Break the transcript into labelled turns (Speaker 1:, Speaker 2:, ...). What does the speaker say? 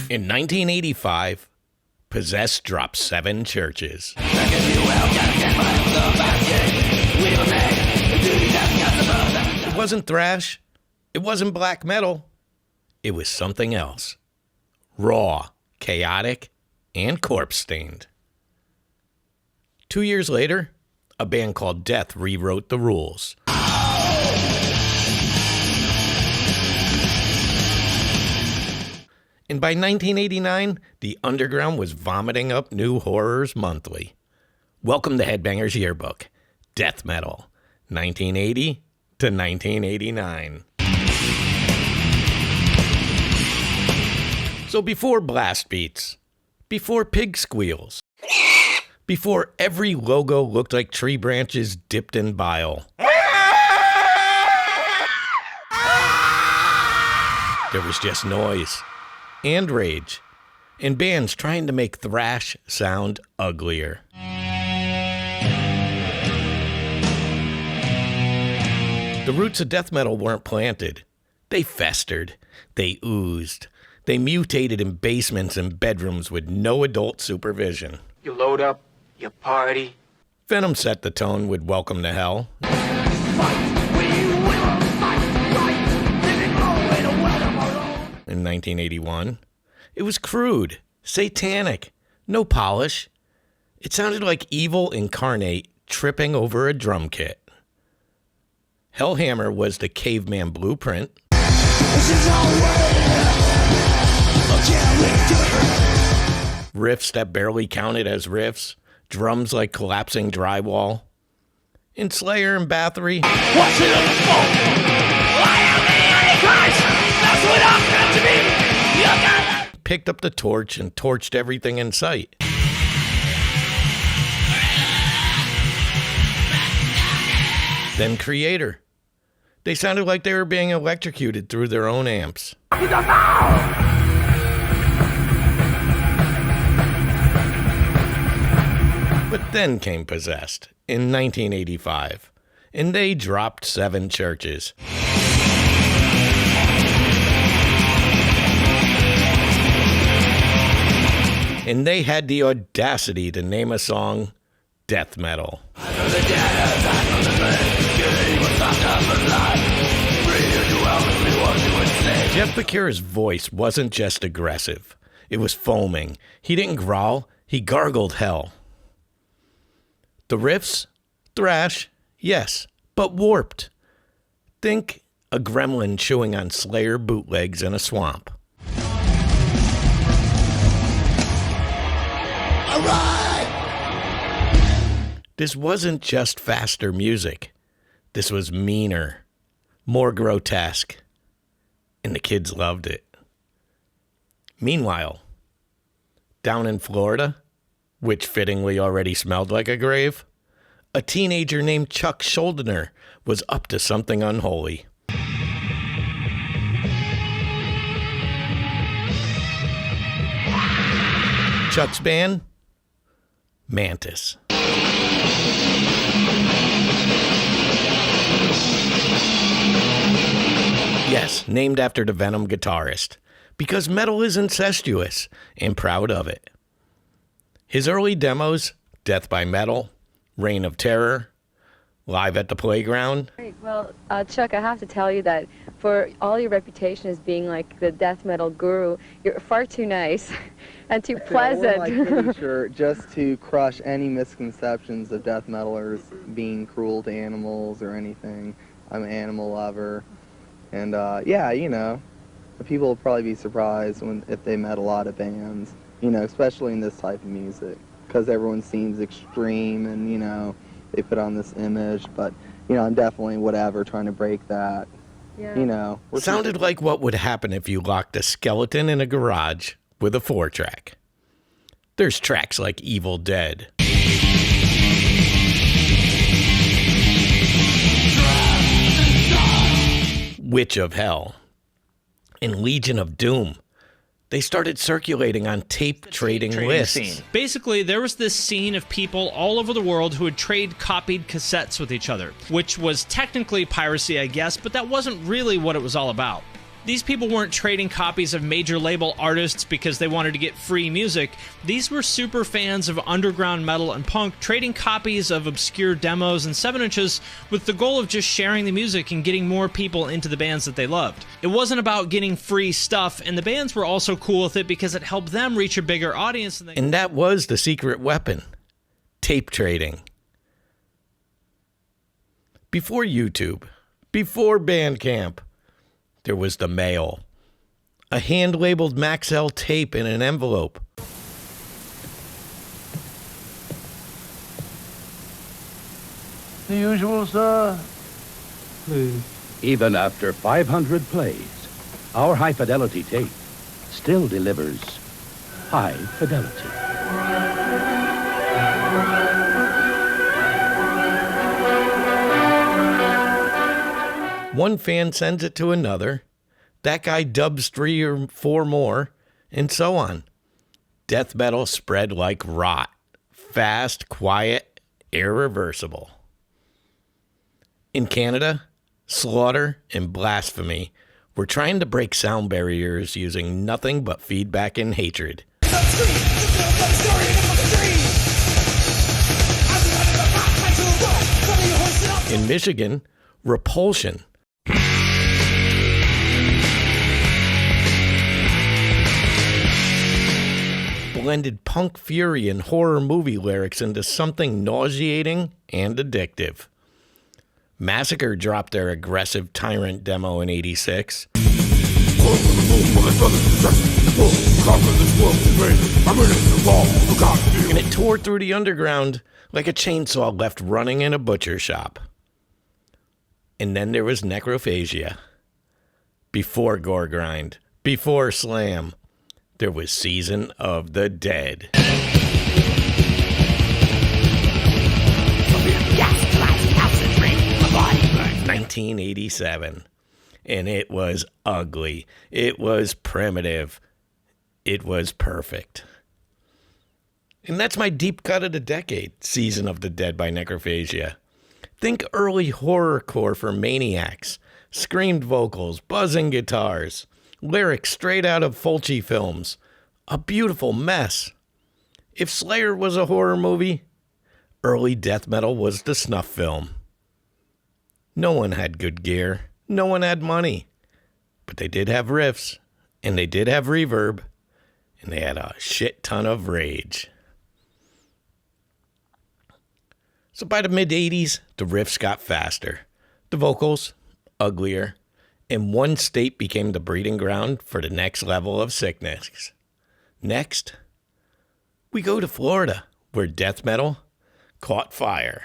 Speaker 1: In 1985, Possessed dropped 7 churches. It wasn't thrash. It wasn't black metal. It was something else. Raw, chaotic, and corpse-stained. 2 years later, a band called Death rewrote the rules. And by 1989, the underground was vomiting up new horrors monthly. Welcome to Headbangers Yearbook, Death Metal, 1980 to 1989. So before blast beats, before pig squeals, before every logo looked like tree branches dipped in bile, there was just noise and rage, and bands trying to make thrash sound uglier. The roots of death metal weren't planted. They festered. They oozed. They mutated in basements and bedrooms with no adult supervision.
Speaker 2: You load up, you party.
Speaker 1: Venom set the tone with Welcome to Hell. In 1981, it was crude, satanic, no polish. It sounded like evil incarnate tripping over a drum kit. Hellhammer was the Caveman blueprint. Riffs that barely counted as riffs, drums like collapsing drywall. In Slayer and Bathory, what's it on the phone? I am the Antichrist! That's what I'm meant to be! You got it! Picked up the torch and torched everything in sight. Then Kreator. They sounded like they were being electrocuted through their own amps. But then came Possessed in 1985, and they dropped 7 churches. And they had the audacity to name a song death metal. Jeff Becerra's voice wasn't just aggressive. It was foaming. He didn't growl. He gargled hell. The riffs? Thrash, yes, but warped. Think a gremlin chewing on Slayer bootlegs in a swamp. All right! This wasn't just faster music. This was meaner, more grotesque, and the kids loved it. Meanwhile, down in Florida, which fittingly already smelled like a grave, a teenager named Chuck Schuldiner was up to something unholy. Chuck's band? Mantis. Yes, named after the Venom guitarist, because metal is incestuous, and proud of it. His early demos, Death by Metal, Reign of Terror, Live at the Playground.
Speaker 3: Well, Chuck, I have to tell you that for all your reputation as being like the death metal guru, you're far too nice and too pleasant.
Speaker 4: We're like pretty sure just to crush any misconceptions of death metalers being cruel to animals or anything. I'm an animal lover. And yeah, you know, people will probably be surprised if they met a lot of bands, you know, especially in this type of music, because everyone seems extreme and, you know, they put on this image, but, you know, I'm definitely whatever, trying to break that, you know.
Speaker 1: Sounded like what would happen if you locked a skeleton in a garage with a 4-track. There's tracks like Evil Dead. Witch of Hell, and Legion of Doom. They started circulating on tape trading lists.
Speaker 5: Scene. Basically, there was this scene of people all over the world who would trade copied cassettes with each other, which was technically piracy, I guess, but that wasn't really what it was all about. These people weren't trading copies of major label artists because they wanted to get free music. These were super fans of underground metal and punk, trading copies of obscure demos and 7-inches with the goal of just sharing the music and getting more people into the bands that they loved. It wasn't about getting free stuff, and the bands were also cool with it because it helped them reach a bigger audience.
Speaker 1: And that was the secret weapon: tape trading. Before YouTube, before Bandcamp, there was the mail. A hand-labeled Maxell tape in an envelope.
Speaker 6: The usual, sir.
Speaker 7: Even after 500 plays, our high-fidelity tape still delivers high fidelity.
Speaker 1: One fan sends it to another. That guy dubs 3 or 4 more, and so on. Death metal spread like rot. Fast, quiet, irreversible. In Canada, Slaughter and Blasphemy were trying to break sound barriers using nothing but feedback and hatred. In Michigan, Repulsion blended punk fury and horror movie lyrics into something nauseating and addictive. Massacre dropped their aggressive Tyrant demo in '86. And it tore through the underground like a chainsaw left running in a butcher shop. And then there was Necrophagia. Before Gore Grind, before Slam, there was Season of the Dead. 1987. And it was ugly. It was primitive. It was perfect. And that's my deep cut of the decade, Season of the Dead by Necrophagia. Think early horrorcore for maniacs. Screamed vocals, buzzing guitars, lyrics straight out of Fulci films. A beautiful mess. If Slayer was a horror movie, early death metal was the snuff film. No one had good gear. No one had money. But they did have riffs, and they did have reverb, and they had a shit ton of rage. So by the mid-'80s, the riffs got faster, the vocals uglier, and one state became the breeding ground for the next level of sickness. Next, we go to Florida, where death metal caught fire.